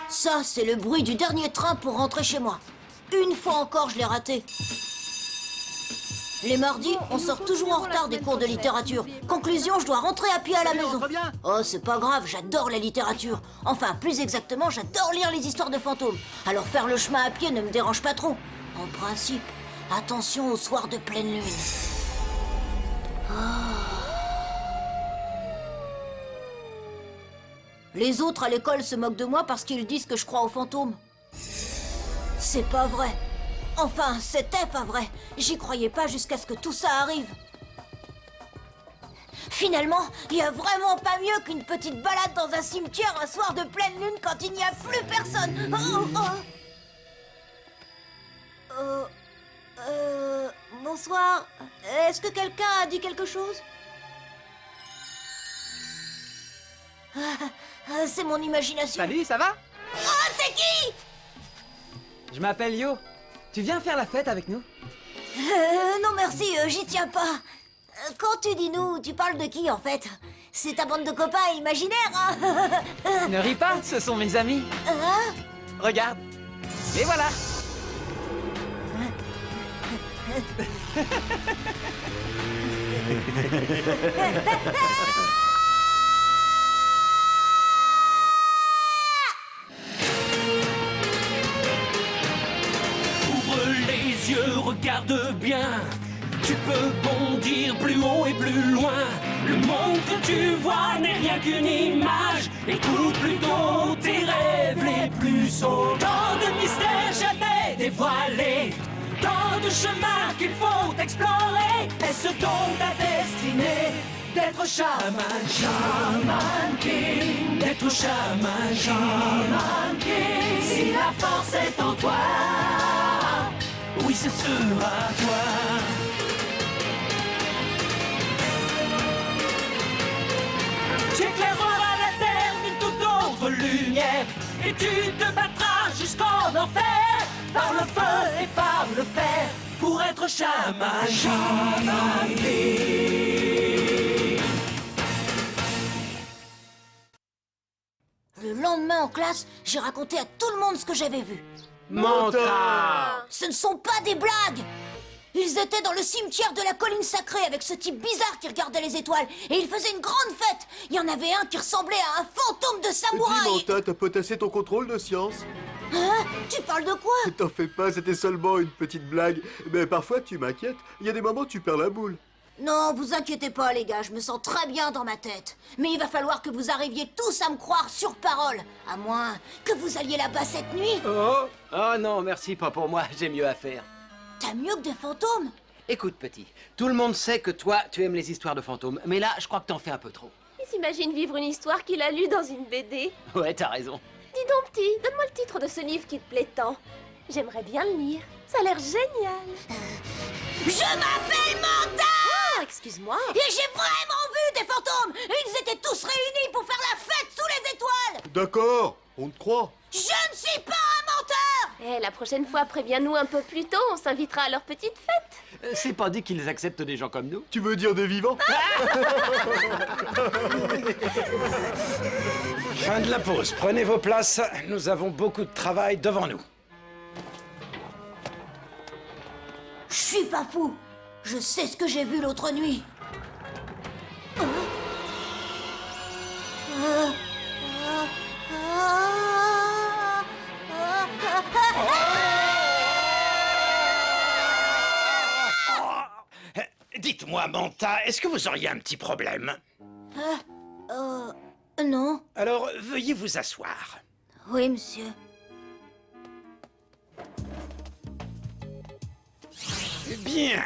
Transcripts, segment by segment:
Ça, c'est le bruit du dernier train pour rentrer chez moi. Une fois encore, je l'ai raté. Les mardis, on sort toujours en retard des cours de littérature. Conclusion, je dois rentrer à pied à la maison. Oh, c'est pas grave, j'adore la littérature. Enfin, plus exactement, j'adore lire les histoires de fantômes. Alors faire le chemin à pied ne me dérange pas trop. En principe, attention au soir de pleine lune. Les autres à l'école se moquent de moi parce qu'ils disent que je crois aux fantômes. C'est pas vrai. Enfin, c'était pas vrai. J'y croyais pas jusqu'à ce que tout ça arrive. Finalement, il y a vraiment pas mieux qu'une petite balade dans un cimetière un soir de pleine lune quand il n'y a plus personne. Bonsoir. Est-ce que quelqu'un a dit quelque chose? C'est mon imagination. Salut, ça va? Oh, c'est qui? Je m'appelle Yo. Tu viens faire la fête avec nous? Non merci, j'y tiens pas. Quand tu dis nous, tu parles de qui en fait? C'est ta bande de copains imaginaires, hein? Ne ris pas, ce sont mes amis. Hein? Regarde. Et voilà. Regarde bien, tu peux bondir plus haut et plus loin. Le monde que tu vois n'est rien qu'une image. Écoute plutôt tes rêves les plus sauts. Tant de mystères jamais dévoilés, tant de chemins qu'il faut explorer. Est-ce donc ta destinée d'être chaman, chaman king, d'être chaman, chaman king? Si la force est en toi, oui, ce sera toi. Tu éclaireras la terre d'une toute autre lumière, et tu te battras jusqu'en enfer, par le feu et par le fer, pour être chaman, chaman king. Le lendemain en classe, j'ai raconté à tout le monde ce que j'avais vu. Menteur! Ce ne sont pas des blagues! Ils étaient dans le cimetière de la colline sacrée avec ce type bizarre qui regardait les étoiles et ils faisaient une grande fête. Il y en avait un qui ressemblait à un fantôme de samouraï. Dis, Manta, t'as potassé ton contrôle de science? Hein? Tu parles de quoi? T'en fais pas, c'était seulement une petite blague. Mais parfois tu m'inquiètes, il y a des moments où tu perds la boule. Non, vous inquiétez pas les gars, je me sens très bien dans ma tête. Mais il va falloir que vous arriviez tous à me croire sur parole. À moins que vous alliez là-bas cette nuit. Oh non, merci, pas pour moi, j'ai mieux à faire. T'as mieux que des fantômes? Écoute, petit, tout le monde sait que toi, tu aimes les histoires de fantômes, mais là, je crois que t'en fais un peu trop. Il s'imagine vivre une histoire qu'il a lue dans une BD. Ouais, t'as raison. Dis donc, petit, donne-moi le titre de ce livre qui te plaît tant. J'aimerais bien le lire. Ça a l'air génial. Je m'appelle Manta! Oh, excuse-moi. Et j'ai vraiment vu des fantômes! Ils étaient tous réunis pour faire la fête sous les étoiles! D'accord, on te croit. Je ne suis pas un menteur! Eh, la prochaine fois, préviens-nous un peu plus tôt. On s'invitera à leur petite fête. C'est pas dit qu'ils acceptent des gens comme nous. Tu veux dire des vivants? Fin de la pause, prenez vos places, nous avons beaucoup de travail devant nous. Je suis pas fou! Je sais ce que j'ai vu l'autre nuit! Dites-moi, Manta, est-ce que vous auriez un petit problème? Non. Alors, veuillez vous asseoir. Oui, monsieur. Bien.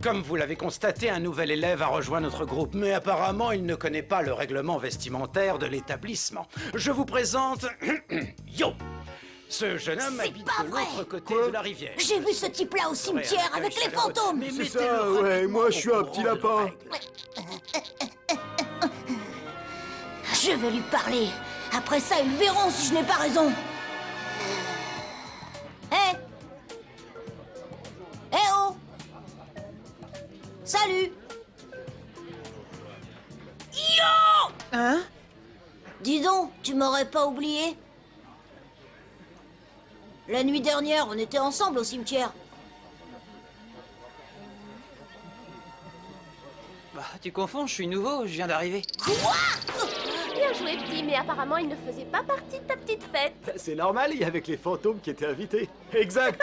Comme vous l'avez constaté, un nouvel élève a rejoint notre groupe, mais apparemment, il ne connaît pas le règlement vestimentaire de l'établissement. Je vous présente... Yo! Ce jeune homme C'est habite pas de vrai. l'autre côté de la rivière. J'ai vu ce type-là au cimetière avec les fantômes! C'est ça, ouais, moi je suis un petit lapin. Je vais lui parler. Après ça, ils verront si je n'ai pas raison. Hé! Eh oh! Salut! Yo! Hein? Dis donc, tu m'aurais pas oublié? La nuit dernière, on était ensemble au cimetière. Bah, tu confonds, je suis nouveau, je viens d'arriver. Bien joué, petit, mais apparemment, il ne faisait pas partie de ta petite fête. C'est normal, il y avait que les fantômes qui étaient invités. Exact.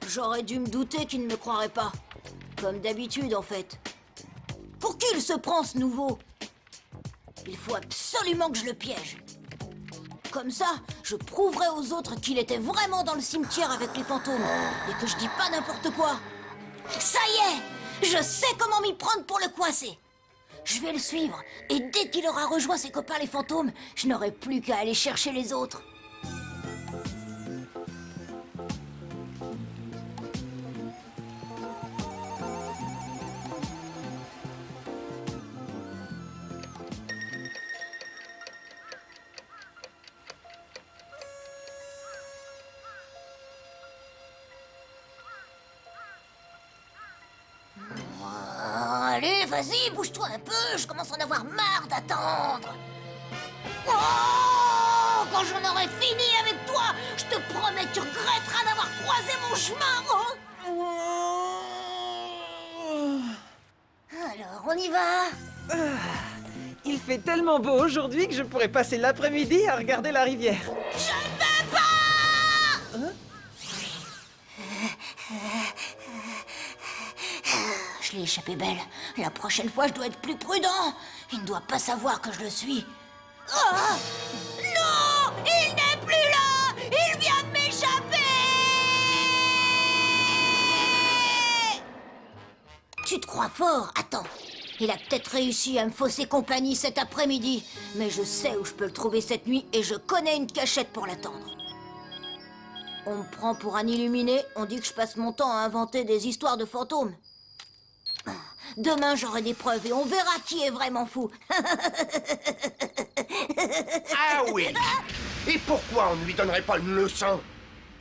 J'aurais dû me douter qu'il ne me croirait pas. Comme d'habitude, en fait. Pour qui il se prend, ce nouveau? Il faut absolument que je le piège. Comme ça, je prouverai aux autres qu'il était vraiment dans le cimetière avec les fantômes et que je dis pas n'importe quoi. Ça y est, je sais comment m'y prendre pour le coincer. Je vais le suivre et dès qu'il aura rejoint ses copains les fantômes, je n'aurai plus qu'à aller chercher les autres. Allez, vas-y, bouge-toi un peu, je commence à en avoir marre d'attendre. Oh, quand j'en aurai fini avec toi, je te promets que tu regretteras d'avoir croisé mon chemin. Alors, on y va. Il fait tellement beau aujourd'hui que je pourrais passer l'après-midi à regarder la rivière. Je l'ai échappé belle. La prochaine fois, je dois être plus prudent. Il ne doit pas savoir que je le suis. Ah! Non! Il n'est plus là! Il vient de m'échapper! Tu te crois fort? Attends. Il a peut-être réussi à me fausser compagnie cet après-midi. Mais je sais où je peux le trouver cette nuit et je connais une cachette pour l'attendre. On me prend pour un illuminé. On dit que je passe mon temps à inventer des histoires de fantômes. Demain, j'aurai des preuves et on verra qui est vraiment fou. Ah oui. Et pourquoi on ne lui donnerait pas une leçon?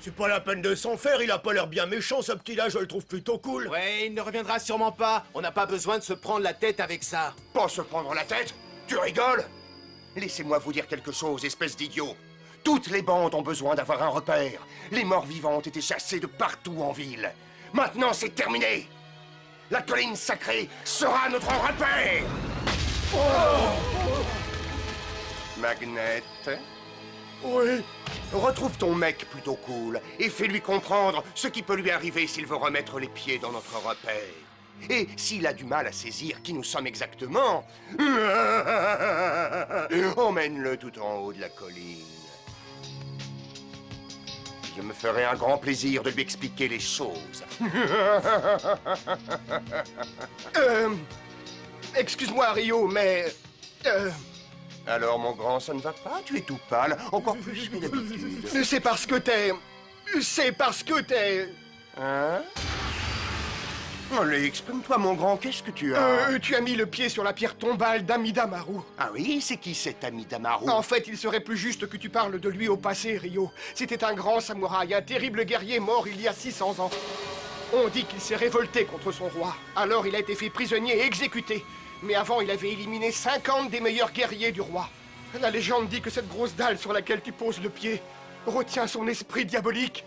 C'est pas la peine de s'en faire, il a pas l'air bien méchant, ce petit-là, je le trouve plutôt cool. Ouais, il ne reviendra sûrement pas. On n'a pas besoin de se prendre la tête avec ça. Pas se prendre la tête? Tu rigoles? Laissez-moi vous dire quelque chose, espèce d'idiot. Toutes les bandes ont besoin d'avoir un repère. Les morts vivants ont été chassés de partout en ville. Maintenant, c'est terminé. La colline sacrée sera notre repère. Magnette? Oui. Retrouve ton mec plutôt cool et fais-lui comprendre ce qui peut lui arriver s'il veut remettre les pieds dans notre repère. Et s'il a du mal à saisir qui nous sommes exactement, emmène-le tout en haut de la colline. Je me ferai un grand plaisir de lui expliquer les choses. Excuse-moi, Rio, mais... Alors, mon grand, ça ne va pas? Tu es tout pâle, encore plus que d'habitude. C'est parce que t'es... C'est parce que t'es... Hein? Allez, exprime-toi, mon grand, qu'est-ce que tu as? Tu as mis le pied sur la pierre tombale d'Amidamaru. Ah oui, c'est qui cet Amidamaru? En fait, il serait plus juste que tu parles de lui au passé, Rio. C'était un grand samouraï, un terrible guerrier mort il y a 600 ans. On dit qu'il s'est révolté contre son roi. Alors il a été fait prisonnier et exécuté. Mais avant, il avait éliminé 50 des meilleurs guerriers du roi. La légende dit que cette grosse dalle sur laquelle tu poses le pied retient son esprit diabolique.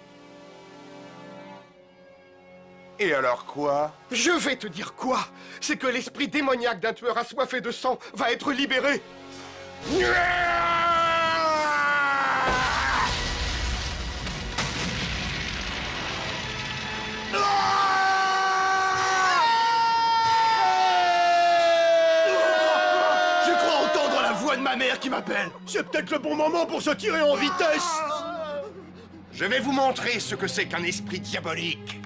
Et alors quoi? Je vais te dire quoi? C'est que l'esprit démoniaque d'un tueur assoiffé de sang va être libéré. Je crois entendre la voix de ma mère qui m'appelle. C'est peut-être le bon moment pour se tirer en vitesse. Je vais vous montrer ce que c'est qu'un esprit diabolique.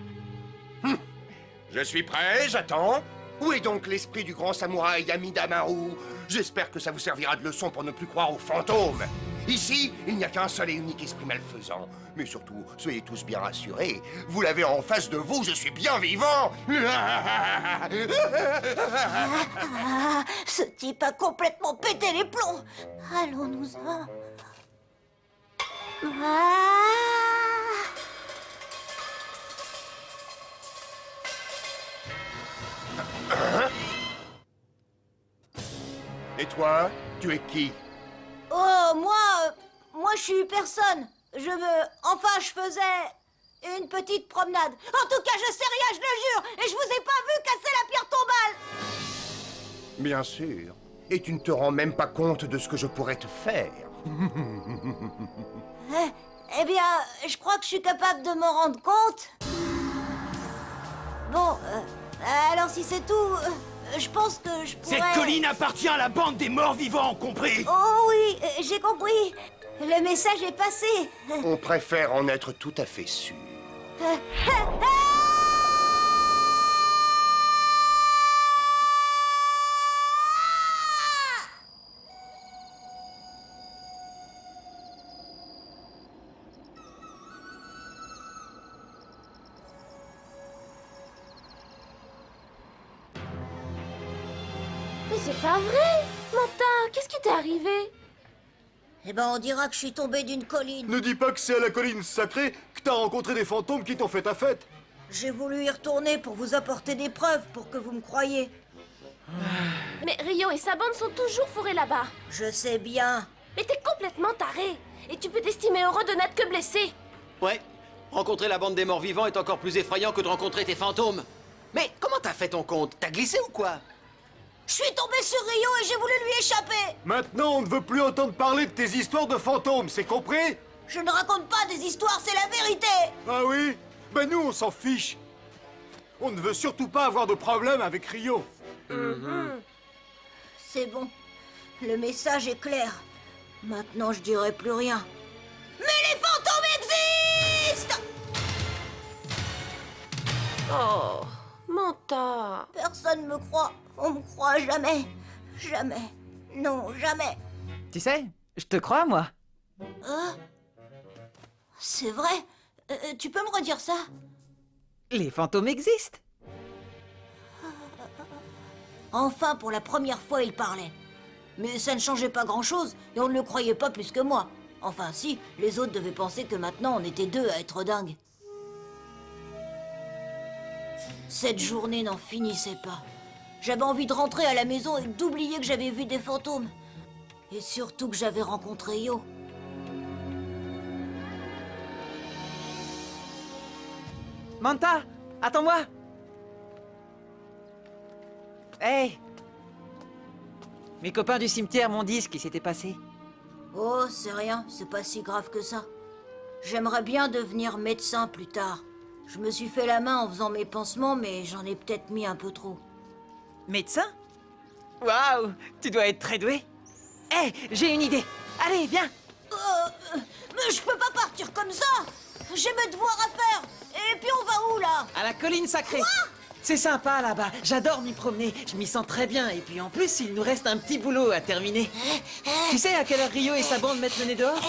Je suis prêt, j'attends. Où est donc l'esprit du grand samouraï Amidamaru? J'espère que ça vous servira de leçon pour ne plus croire aux fantômes. Ici, il n'y a qu'un seul et unique esprit malfaisant. Mais surtout, soyez tous bien rassurés. Vous l'avez en face de vous, je suis bien vivant. Ce type a complètement pété les plombs. Allons-nous-en. Et toi, tu es qui? Oh, moi, je suis personne. Enfin, je faisais une petite promenade. En tout cas, je sais rien, je le jure. Et je vous ai pas vu casser la pierre tombale. Bien sûr. Et tu ne te rends même pas compte de ce que je pourrais te faire. Eh bien, je crois que je suis capable de m'en rendre compte. Bon, alors si c'est tout, je pense que je pourrais... Cette colline appartient à la bande des morts vivants, compris? Oh oui, j'ai compris. Le message est passé. On préfère en être tout à fait sûr. Mais c'est pas vrai! Manta, qu'est-ce qui t'est arrivé? Eh ben, on dira que je suis tombé d'une colline. Ne dis pas que c'est à la colline sacrée que t'as rencontré des fantômes qui t'ont fait ta fête. J'ai voulu y retourner pour vous apporter des preuves pour que vous me croyiez. Mais Rio et sa bande sont toujours fourrés là-bas. Je sais bien. Mais t'es complètement taré. Et tu peux t'estimer heureux de n'être que blessé. Ouais, rencontrer la bande des morts vivants est encore plus effrayant que de rencontrer tes fantômes. Mais comment t'as fait ton compte? T'as glissé ou quoi? Je suis tombé sur Rio et j'ai voulu lui échapper. Maintenant, on ne veut plus entendre parler de tes histoires de fantômes, c'est compris? Je ne raconte pas des histoires, c'est la vérité. Ah oui? Ben nous, on s'en fiche. On ne veut surtout pas avoir de problème avec Rio. C'est bon. Le message est clair. Maintenant, je dirai plus rien. Mais les fantômes existent! Oh, Manta. Personne me croit. On me croit jamais. Jamais. Non, jamais. Tu sais, je te crois, moi. C'est vrai? Tu peux me redire ça? Les fantômes existent. Enfin, pour la première fois, il parlait. Mais ça ne changeait pas grand-chose, et on ne le croyait pas plus que moi. Enfin, si, les autres devaient penser que maintenant on était deux à être dingues. Cette journée n'en finissait pas. J'avais envie de rentrer à la maison et d'oublier que j'avais vu des fantômes. Et surtout que j'avais rencontré Yo. Manta, attends-moi. Hey! Mes copains du cimetière m'ont dit ce qui s'était passé. Oh, c'est rien, c'est pas si grave que ça. J'aimerais bien devenir médecin plus tard. Je me suis fait la main en faisant mes pansements, mais j'en ai peut-être mis un peu trop. Médecin? Waouh! Tu dois être très doué. Hey, j'ai une idée. Allez, viens. Mais je peux pas partir comme ça. J'ai mes devoirs à faire. Et puis on va où, là? À la colline sacrée. C'est sympa là-bas, j'adore m'y promener, je m'y sens très bien. Et puis en plus, il nous reste un petit boulot à terminer. Tu sais à quelle heure Rio et sa bande mettent le nez dehors?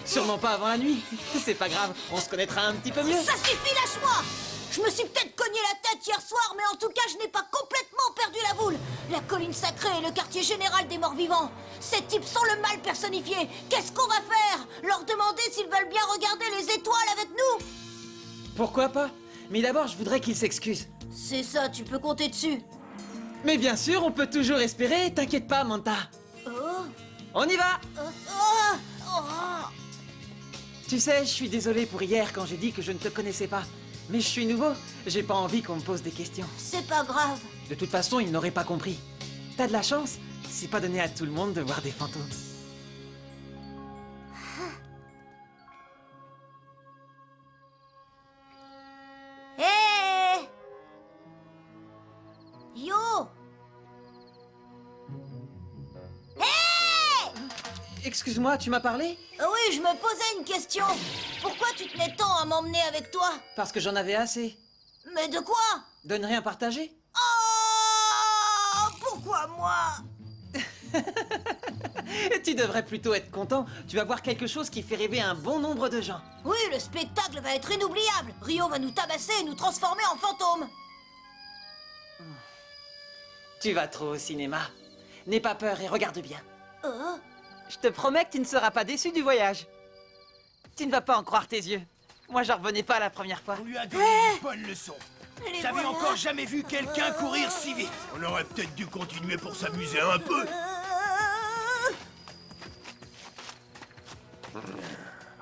Sûrement pas avant la nuit. C'est pas grave, on se connaîtra un petit peu mieux. Ça suffit, lâche-moi! Je me suis peut-être cogné la tête hier soir, mais en tout cas, je n'ai pas complètement perdu la boule. La colline sacrée est le quartier général des morts vivants. Ces types sont le mal personnifié. Qu'est-ce qu'on va faire? Leur demander s'ils veulent bien regarder les étoiles avec nous? Pourquoi pas? Mais d'abord, je voudrais qu'ils s'excusent. C'est ça, tu peux compter dessus. Mais bien sûr, on peut toujours espérer, t'inquiète pas, Manta. Oh, On y va! oh. Tu sais, je suis désolé pour hier quand j'ai dit que je ne te connaissais pas. Mais je suis nouveau, j'ai pas envie qu'on me pose des questions. C'est pas grave. De toute façon, ils n'auraient pas compris. T'as de la chance, c'est pas donné à tout le monde de voir des fantômes. Hé! Yo! Excuse-moi, tu m'as parlé? Oui, je me posais une question. Pourquoi tu tenais tant à m'emmener avec toi? Parce que j'en avais assez. Mais de quoi? De ne rien partager? Oh! Pourquoi moi? Tu devrais plutôt être content. Tu vas voir quelque chose qui fait rêver un bon nombre de gens. Oui, le spectacle va être inoubliable. Rio va nous tabasser et nous transformer en fantômes. Tu vas trop au cinéma. N'aie pas peur et regarde bien. Oh? Je te promets que tu ne seras pas déçu du voyage. Tu ne vas pas en croire tes yeux. Moi, j'en revenais pas la première fois. On lui a donné une bonne leçon. Les J'avais voilà. encore jamais vu quelqu'un courir si vite. On aurait peut-être dû continuer pour s'amuser un peu.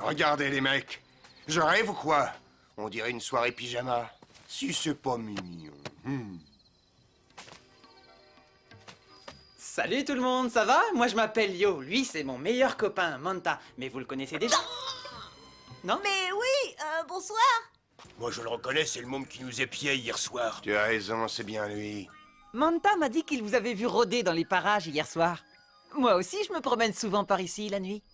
Regardez les mecs. Je rêve ou quoi? On dirait une soirée pyjama. Si c'est pas mignon. Salut tout le monde, ça va? Moi je m'appelle Yo, lui c'est mon meilleur copain, Manta. Mais vous le connaissez déjà? Non? Mais oui, bonsoir. Moi je le reconnais, c'est le môme qui nous épiait hier soir. Tu as raison, c'est bien lui. Manta m'a dit qu'il vous avait vu rôder dans les parages hier soir. Moi aussi je me promène souvent par ici la nuit.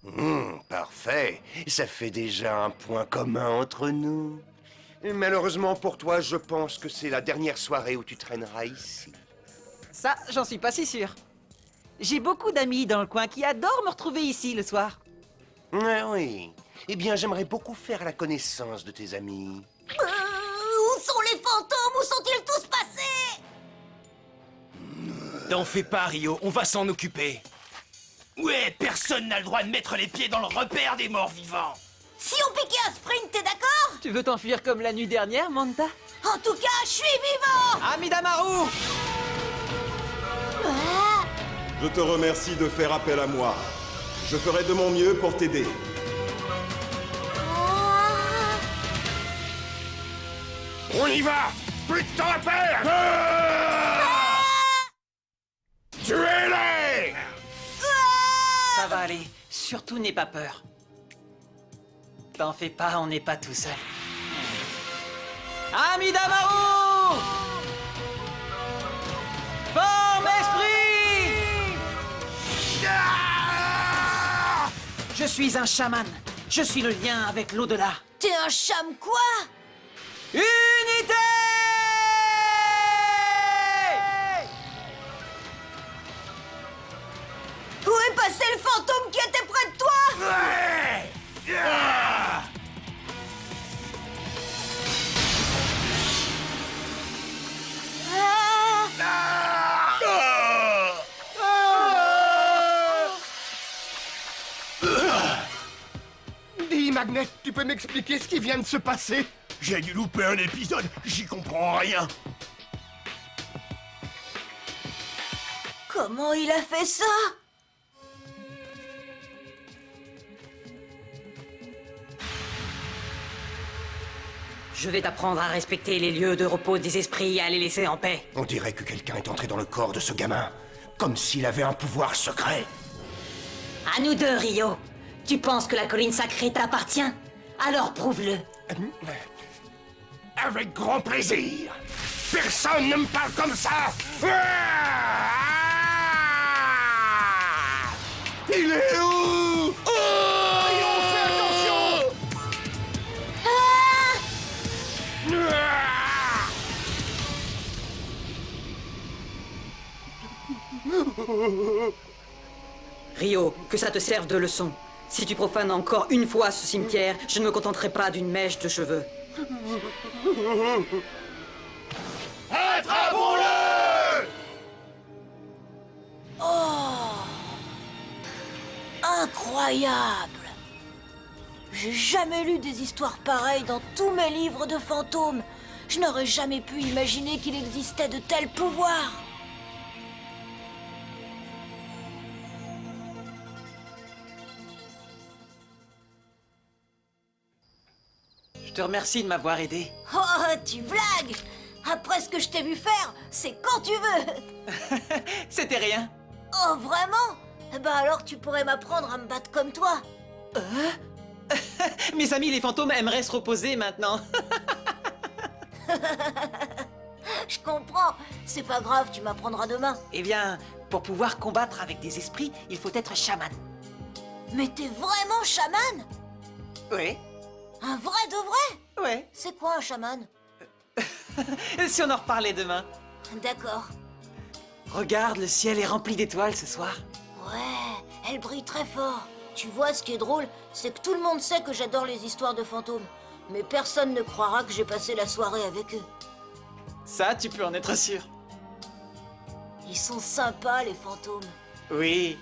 Parfait. Ça fait déjà un point commun entre nous. Malheureusement pour toi, je pense que c'est la dernière soirée où tu traîneras ici. Ça, j'en suis pas si sûr. J'ai beaucoup d'amis dans le coin qui adorent me retrouver ici le soir. Ah oui. Eh bien, j'aimerais beaucoup faire la connaissance de tes amis. Où sont les fantômes? Où sont-ils tous passés? T'en fais pas, Rio, on va s'en occuper. Ouais, personne n'a le droit de mettre les pieds dans le repère des morts vivants. Si on piquait un sprint, t'es d'accord? Tu veux t'enfuir comme la nuit dernière, Manta? En tout cas, je suis vivant! Amidamaru! Je te remercie de faire appel à moi. Je ferai de mon mieux pour t'aider. On y va! Plus de temps à perdre! Tuez-les! Ça va aller, surtout n'aie pas peur. T'en fais pas, on n'est pas tout seul. Amidamaru! Forme esprit! Je suis un chaman. Je suis le lien avec l'au-delà. T'es un cham quoi? Unité! Où est passé le fantôme qui était près de toi? Dis, Magnet, tu peux m'expliquer ce qui vient de se passer? J'ai dû louper un épisode, j'y comprends rien. Comment il a fait ça? Je vais t'apprendre à respecter les lieux de repos des esprits et à les laisser en paix. On dirait que quelqu'un est entré dans le corps de ce gamin, comme s'il avait un pouvoir secret. À nous deux, Rio. Tu penses que la colline sacrée t'appartient? Alors prouve-le. Avec grand plaisir. Personne ne me parle comme ça. Il est où? Voyons, fais attention. Rio, que ça te serve de leçon. Si tu profanes encore une fois ce cimetière, je ne me contenterai pas d'une mèche de cheveux. Attrapons-le! Oh! Incroyable! J'ai jamais lu des histoires pareilles dans tous mes livres de fantômes. Je n'aurais jamais pu imaginer qu'il existait de tels pouvoirs. Je te remercie de m'avoir aidé. Oh, tu blagues! Après ce que je t'ai vu faire, c'est quand tu veux! C'était rien. Oh, vraiment? Bah alors tu pourrais m'apprendre à me battre comme toi. Mes amis les fantômes aimeraient se reposer maintenant. Je comprends. C'est pas grave, tu m'apprendras demain. Eh bien, pour pouvoir combattre avec des esprits, il faut être chaman. Mais t'es vraiment chaman? Oui. Un vrai de vrai? Ouais. C'est quoi un chaman? Si on en reparlait demain. D'accord. Regarde, le ciel est rempli d'étoiles ce soir. Ouais, elle brille très fort. Tu vois, ce qui est drôle, c'est que tout le monde sait que j'adore les histoires de fantômes. Mais personne ne croira que j'ai passé la soirée avec eux. Ça, tu peux en être sûr. Ils sont sympas, les fantômes. Oui,